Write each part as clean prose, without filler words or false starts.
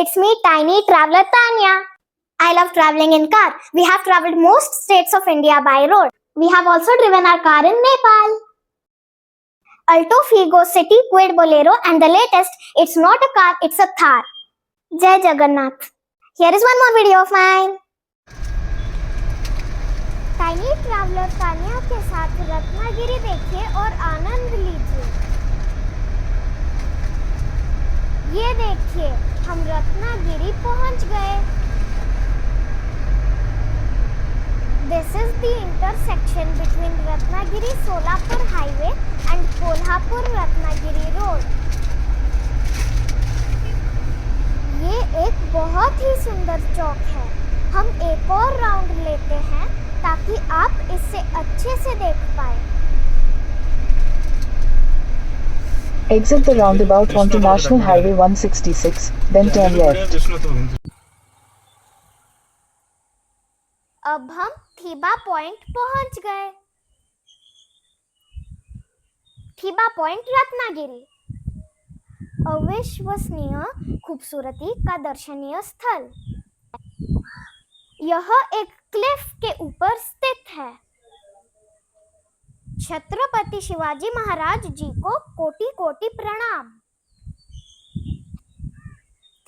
It's me, Tiny Traveler Tanya. I love traveling in car. We have traveled most states of India by road. We have also driven our car in Nepal. Alto, Figo, City, Quid, Bolero, and the latest, it's not a car, it's a Thar. Jai Jagannath. Here is one more video of mine. Tiny traveller Tania के साथ रत्नागिरी देखिए और आनंद लीजिए। ये देखिए, हम रत्नागिरी पहुंच गए। This is the intersection between Ratnagiri Solapur Highway and Kolhapur Ratnagiri Road. ये एक बहुत ही सुंदर चौक है। हम एक और राउंड लेते हैं ताकि आप इससे अच्छे से देख पाए। Exit the roundabout onto National Highway 166, then turn left. अब हम थीबा पॉइंट पहुंच गए। थीबा पॉइंट रत्नागिरी, अविश्वसनीय खूबसूरती का दर्शनीय स्थल। यह एक क्लिफ के ऊपर स्थित है। छत्रपति शिवाजी महाराज जी को कोटि कोटि प्रणाम।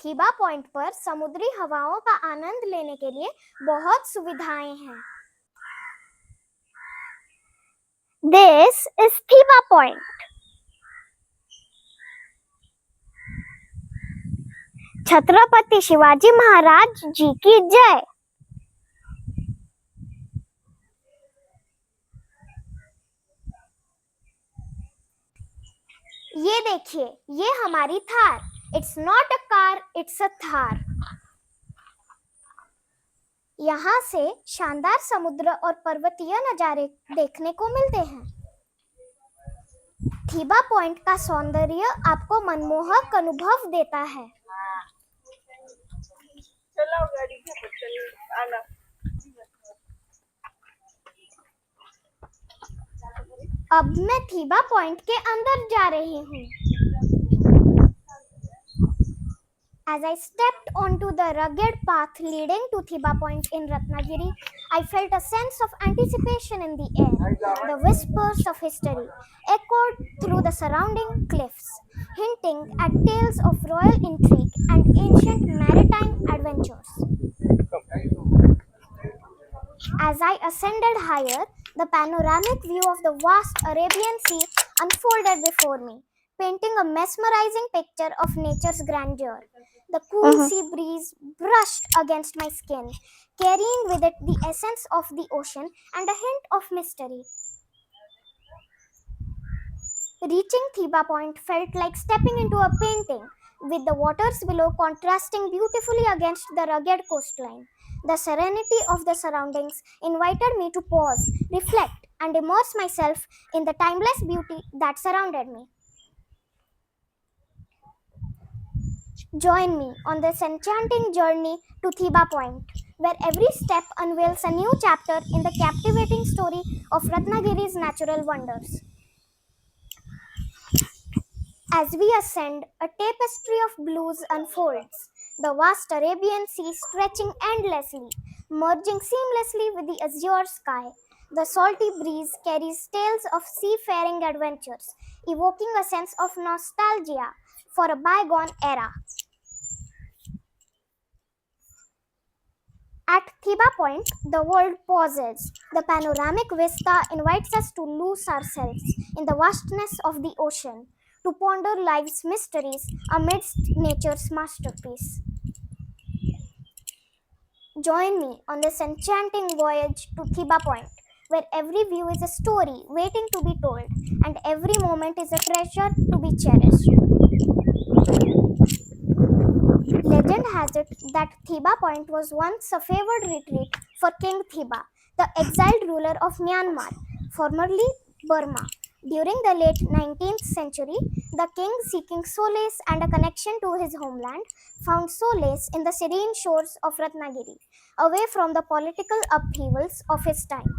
थीबा पॉइंट पर समुद्री हवाओं का आनंद लेने के लिए बहुत सुविधाएं हैं। This is Thibaw point. Chhatrapati Shivaji Maharaj ji की जय। ये देखिए, ये हमारी Thar. It's not a car, it's a Thar. यहाँ से शानदार समुद्र और पर्वतीय नजारे देखने को मिलते हैं। थीबा पॉइंट का सौंदर्य आपको मनमोहक अनुभव देता है। अब मैं थीबा पॉइंट के अंदर जा रही हूँ। As I stepped onto the rugged path leading to Thiba Point in Ratnagiri, I felt a sense of anticipation in the air. The whispers of history echoed through the surrounding cliffs, hinting at tales of royal intrigue and ancient maritime adventures. As I ascended higher, the panoramic view of the vast Arabian Sea unfolded before me, painting a mesmerizing picture of nature's grandeur. The cool sea breeze brushed against my skin, carrying with it the essence of the ocean and a hint of mystery. Reaching Thiba Point felt like stepping into a painting, with the waters below contrasting beautifully against the rugged coastline. The serenity of the surroundings invited me to pause, reflect, and immerse myself in the timeless beauty that surrounded me. Join me on this enchanting journey to Thiba Point, where every step unveils a new chapter in the captivating story of Ratnagiri's natural wonders. As we ascend, a tapestry of blues unfolds, the vast Arabian Sea stretching endlessly, merging seamlessly with the azure sky. The salty breeze carries tales of seafaring adventures, evoking a sense of nostalgia for a bygone era. At Thiba Point, the world pauses. The panoramic vista invites us to lose ourselves in the vastness of the ocean, to ponder life's mysteries amidst nature's masterpiece. Join me on this enchanting voyage to Thiba Point, where every view is a story waiting to be told, and every moment is a treasure to be cherished. Legend has it that Thiba Point was once a favored retreat for King Thiba, the exiled ruler of Myanmar, formerly Burma. During the late 19th century, the king, seeking solace and a connection to his homeland, found solace in the serene shores of Ratnagiri, away from the political upheavals of his time.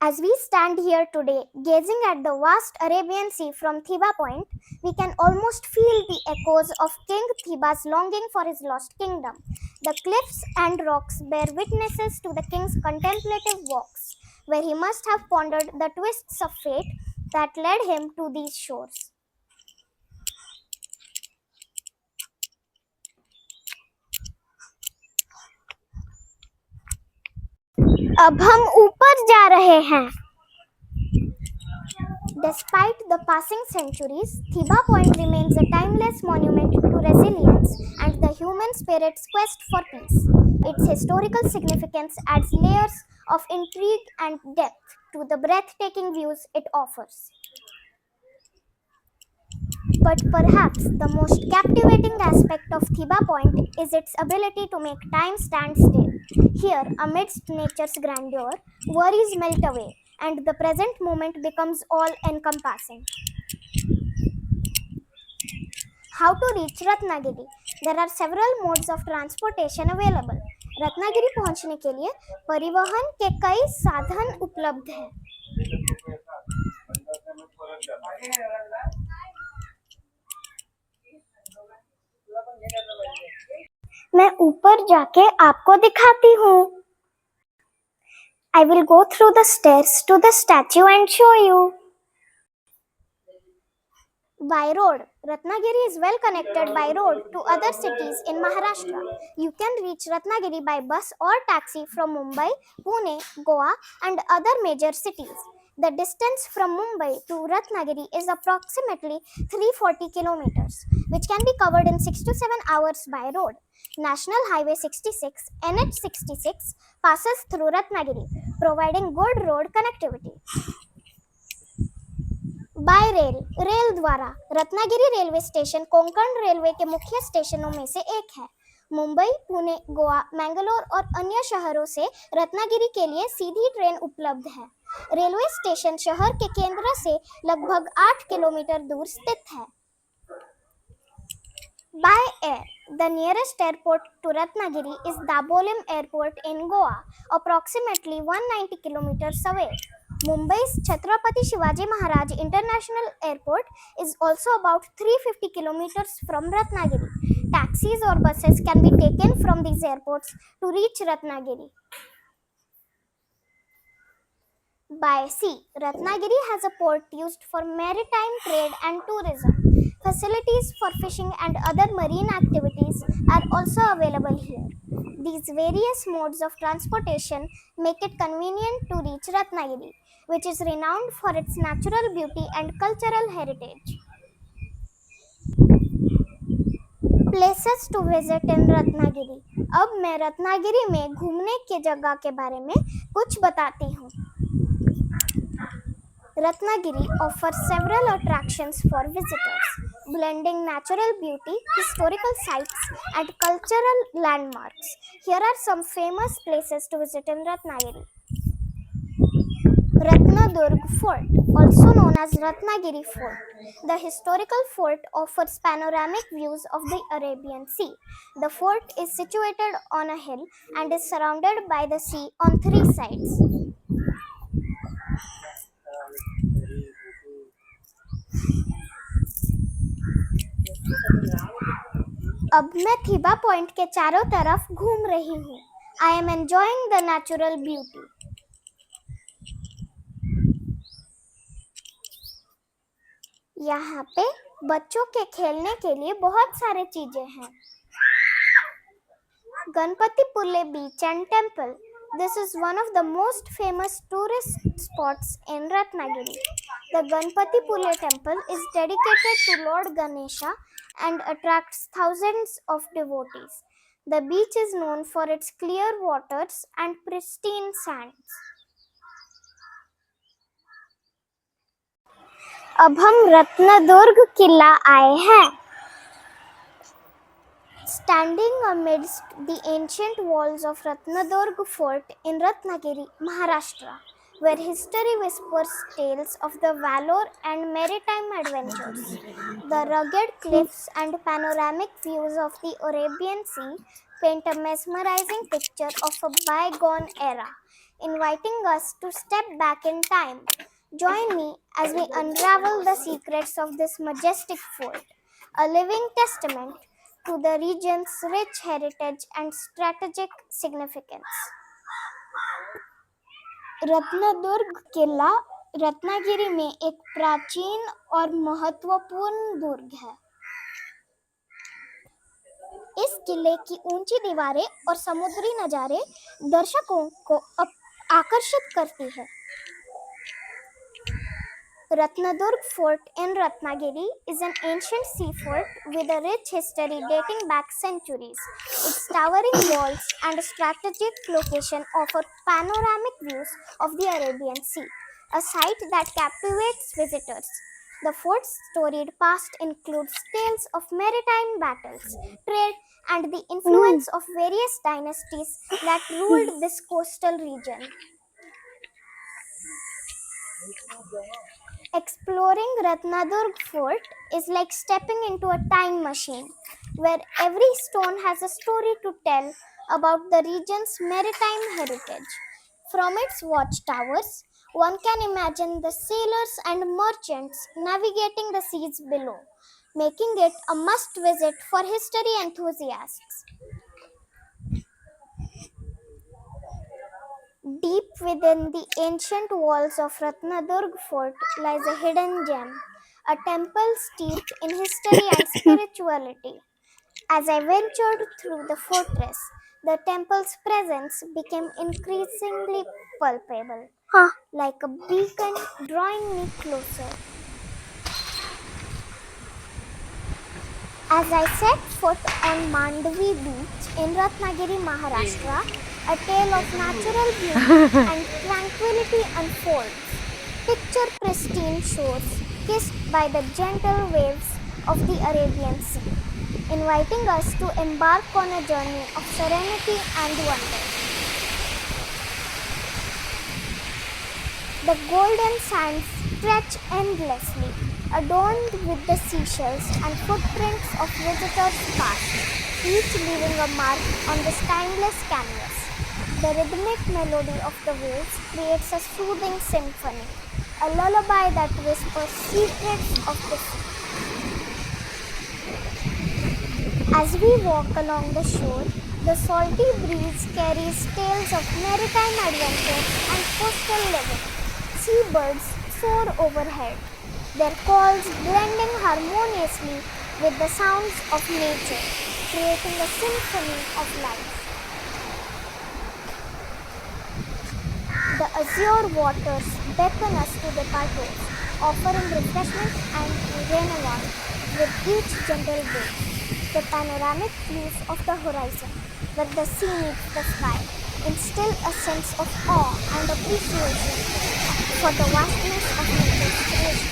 As we stand here today, gazing at the vast Arabian Sea from Thiba Point, we can almost feel the echoes of King Thiba's longing for his lost kingdom. The cliffs and rocks bear witnesses to the king's contemplative walks, where he must have pondered the twists of fate that led him to these shores. अब हम ऊपर जा रहे हैं. Despite the passing centuries, Thiba Point remains a timeless monument to resilience and the human spirit's quest for peace. Its historical significance adds layers of intrigue and depth to the breathtaking views it offers. But perhaps the most captivating aspect of Thiba Point is its ability to make time stand still. Here, amidst nature's grandeur, worries melt away and the present moment becomes all encompassing. How to reach Ratnagiri? There are several modes of transportation available. Ratnagiri पहुंचने के लिए परिवहन के कई साधन उपलब्ध हैं. मैं ऊपर जाके आपको दिखाती हूँ. I will go through the stairs to the statue and show you. By road. Ratnagiri is well connected by road to other cities in Maharashtra. You can reach Ratnagiri by bus or taxi from Mumbai, Pune, Goa and other major cities. The distance from Mumbai to Ratnagiri is approximately 340 kilometers, which can be covered in 6 to 7 hours by road. National Highway 66, NH66, passes through Ratnagiri, providing good road connectivity. By rail द्वारा. Ratnagiri railway station Konkan railway के मुख्य स्टेशनों में से एक है. मुंबई, पुणे, गोवा, मैंगलोर और अन्य शहरों से रत्नागिरी के लिए सीधी ट्रेन उपलब्ध है. रेलवे स्टेशन शहर के केंद्र से लगभग 8 किलोमीटर दूर स्थित है. By air. The nearest airport to Ratnagiri is Dabolim Airport in Goa, approximately 190 kilometers away. Mumbai's Chhatrapati Shivaji Maharaj International Airport is also about 350 kilometers from Ratnagiri. Taxis or buses can be taken from these airports to reach Ratnagiri. By sea. Ratnagiri has a port used for maritime trade and tourism. Facilities for fishing and other marine activities are also available here. These various modes of transportation make it convenient to reach Ratnagiri, which is renowned for its natural beauty and cultural heritage. Places to visit in Ratnagiri. अब मैं रत्नागिरी में घूमने की जगह के बारे में कुछ बताती हूँ. Ratnagiri offers several attractions for visitors, blending natural beauty, historical sites, and cultural landmarks. Here are some famous places to visit in Ratnagiri. Ratnadurg Fort, also known as Ratnagiri Fort. The historical fort offers panoramic views of the Arabian Sea. The fort is situated on a hill and is surrounded by the sea on 3 sides. अब मैं थिबा point के चारों तरफ घूम रही हूँ. I am enjoying the natural beauty. यहाँ पे बच्चों के खेलने के लिए बहुत सारे चीजें हैं. Ganpatipule Beach and Temple. This is one of the most famous tourist spots in Ratnagiri. The Ganpatipule Temple is dedicated to Lord Ganesha and attracts thousands of devotees. The beach is known for its clear waters and pristine sands. अब हम रत्नदुर्ग किला आए हैं. Standing amidst the ancient walls of Ratnadurg Fort in Ratnagiri, Maharashtra, where history whispers tales of the valor and maritime adventures. The rugged cliffs and panoramic views of the Arabian Sea paint a mesmerizing picture of a bygone era. inviting us to step back in time. Join me as we unravel the secrets of this majestic fort, a living testament to the region's rich heritage and strategic significance. Ratnadurg किला रत्नागिरी में एक प्राचीन और महत्वपूर्ण दुर्ग है। इस किले की ऊंची दीवारें और समुद्री नजारे दर्शकों को आकर्षित करती है। Ratnadurg Fort in Ratnagiri is an ancient sea fort with a rich history dating back centuries. Its towering walls and strategic location offer panoramic views of the Arabian Sea, a sight that captivates visitors. The fort's storied past includes tales of maritime battles, trade, and the influence of various dynasties that ruled this coastal region. Exploring Ratnadurg Fort is like stepping into a time machine, where every stone has a story to tell about the region's maritime heritage. From its watchtowers, one can imagine the sailors and merchants navigating the seas below, making it a must visit for history enthusiasts. Deep within the ancient walls of Ratnadurg Fort lies a hidden gem, a temple steeped in history and spirituality. As I ventured through the fortress, the temple's presence became increasingly palpable, like a beacon drawing me closer. As I set foot on Mandvi beach in Ratnagiri, Maharashtra, a tale of natural beauty and tranquility unfolds. Picture pristine shores kissed by the gentle waves of the Arabian Sea, inviting us to embark on a journey of serenity and wonder. The golden sands stretch endlessly, adorned with the seashells and footprints of visitors past, each leaving a mark on this timeless canvas. The rhythmic melody of the waves creates a soothing symphony, a lullaby that whispers secrets of the sea. As we walk along the shore, the salty breeze carries tales of maritime adventures and coastal living. Seabirds soar overhead, their calls blending harmoniously with the sounds of nature, creating a symphony of life. The azure waters beckon us to the paddles, offering refreshment and renewal with each gentle breeze. The panoramic views of the horizon, where the sea meets the sky, instill a sense of awe and appreciation for the vastness of nature's creation.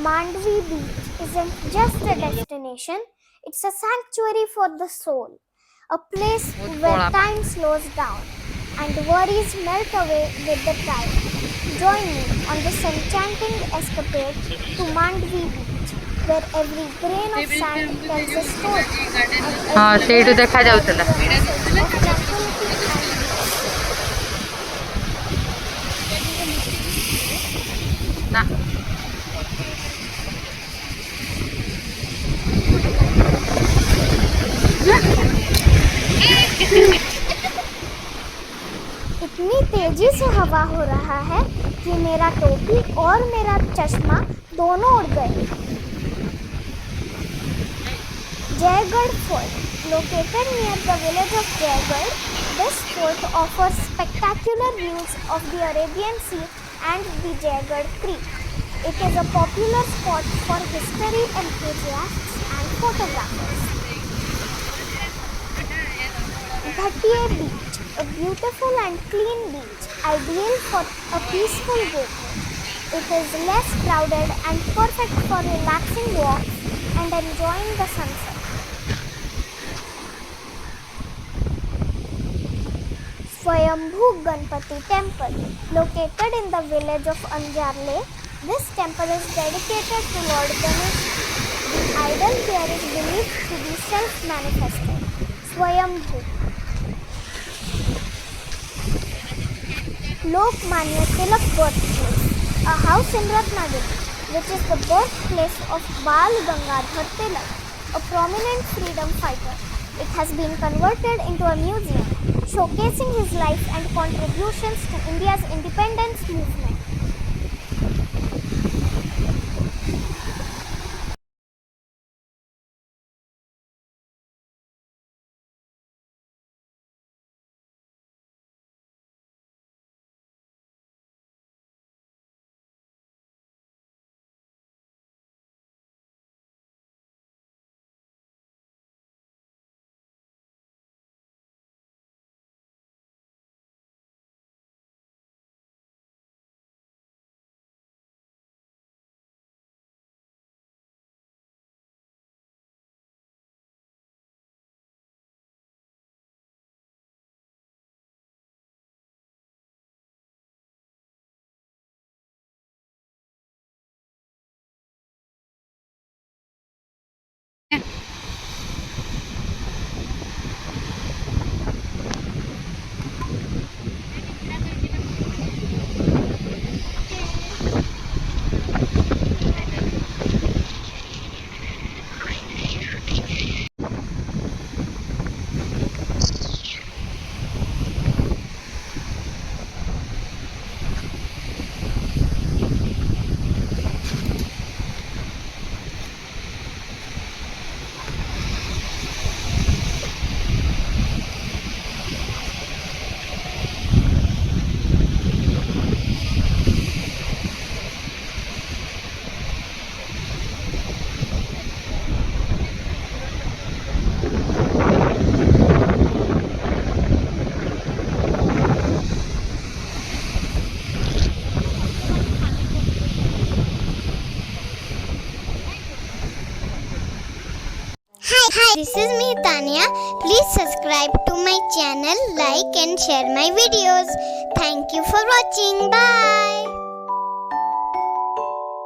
Mandvi Beach isn't just a destination, it's a sanctuary for the soul, a place where time slows down and worries melt away with the tide. Join me on this enchanting escapade to Mandvi Beach, where every grain of sand tells a story. हाँ ସେଇଠୁ ଦେଖା ଯାଉଥିଲା ନା इतनी तेजी से हवा हो रहा है कि मेरा टोपी और मेरा चश्मा दोनों उड़ गए। Jaigarh Fort, located near the village of Jaigarh, this fort offers spectacular views of the Arabian Sea and the Jaigarh Creek. It is a popular spot for history enthusiasts and photographers. Ghatia Beach, a beautiful and clean beach, ideal for a peaceful gateway. It is less crowded and perfect for relaxing walks and enjoying the sunset. Swayambhu Ganpati Temple, located in the village of Anjarle, this temple is dedicated to Lord Ganesh. The idol here is believed to be self-manifested, Swayambhu. Lokmanya Tilak birthplace, a house in Ratnagiri, which is the birthplace of Bal Gangadhar Tilak, a prominent freedom fighter. It has been converted into a museum, showcasing his life and contributions to India's independence movement. Hi, this is me Tanya. Please subscribe to my channel, like and share my videos. Thank you for watching. Bye.